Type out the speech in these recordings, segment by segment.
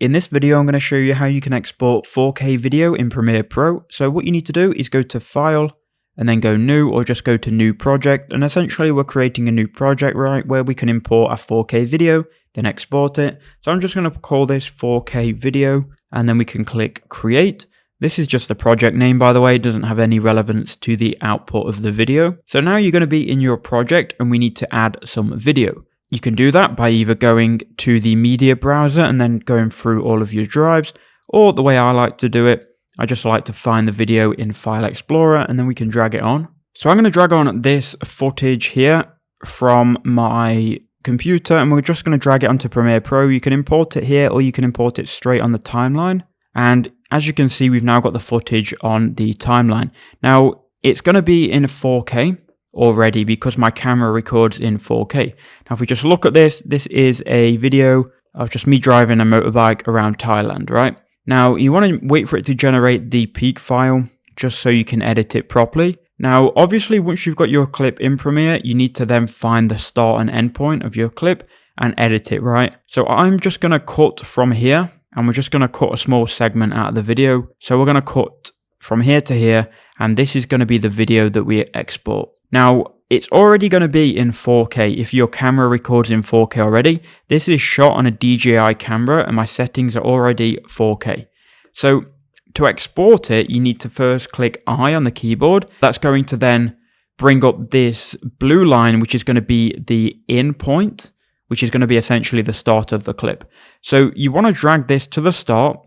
In this video, I'm going to show you how you can export 4K video in Premiere Pro. So what you need to do is go to File and then go New, or just go to New Project. And essentially we're creating a new project, right, where we can import a 4K video, then export it. So I'm just going to call this 4K video, and then we can click Create. This is just the project name, by the way. It doesn't have any relevance to the output of the video. So now you're going to be in your project and we need to add some video. You can do that by either going to the media browser and then going through all of your drives, or the way I like to do it, I just like to find the video in File Explorer and then we can drag it on. So I'm going to drag on this footage here from my computer and we're just going to drag it onto Premiere Pro. You can import it here or you can import it straight on the timeline. And as you can see, we've now got the footage on the timeline. Now it's going to be in 4K. Already, because my camera records in 4K. Now if we just look at this, this is a video of just me driving a motorbike around Thailand, right? Now you want to wait for it to generate the peak file just so you can edit it properly. Now obviously once you've got your clip in Premiere, you need to then find the start and end point of your clip and edit it, right? So I'm just going to cut from here and we're just going to cut a small segment out of the video. So we're going to cut from here to here, and this is going to be the video that we export. Now, it's already going to be in 4K if your camera records in 4K already. This is shot on a DJI camera and my settings are already 4K. So to export it, you need to first click I on the keyboard. That's going to then bring up this blue line, which is going to be the in point, which is going to be essentially the start of the clip. So you want to drag this to the start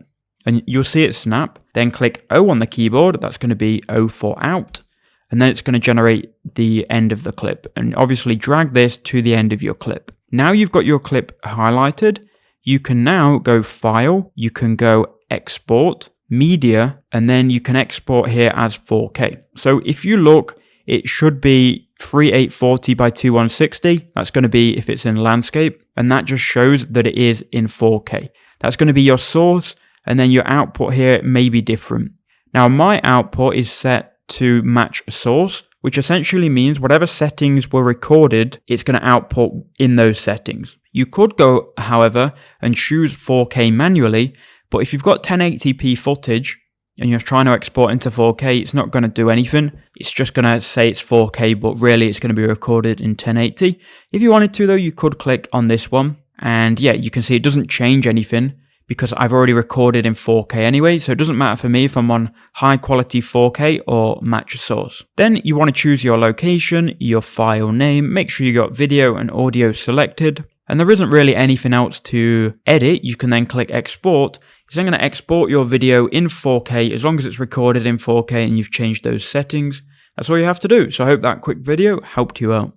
and you'll see it snap. Then click O on the keyboard. That's going to be O for out. And then it's going to generate the end of the clip, and obviously drag this to the end of your clip. Now you've got your clip highlighted, you can now go File, you can go Export, Media, and then you can export here as 4K. So if you look, it should be 3840 by 2160. That's going to be if it's in landscape, and that just shows that it is in 4K. That's going to be your source, and then your output here may be different. Now my output is set to match source, which essentially means whatever settings were recorded, it's going to output in those settings. You could go, however, and choose 4K manually, but if you've got 1080p footage and you're trying to export into 4K, it's not going to do anything. It's just going to say it's 4K, but really it's going to be recorded in 1080. If you wanted to though, you could click on this one, and yeah, you can see it doesn't change anything, because I've already recorded in 4K anyway, so it doesn't matter for me if I'm on high quality 4K or match source. Then you want to choose your location, your file name, make sure you got video and audio selected, and there isn't really anything else to edit. You can then click export. It's then going to export your video in 4K as long as it's recorded in 4K and you've changed those settings. That's all you have to do. So I hope that quick video helped you out.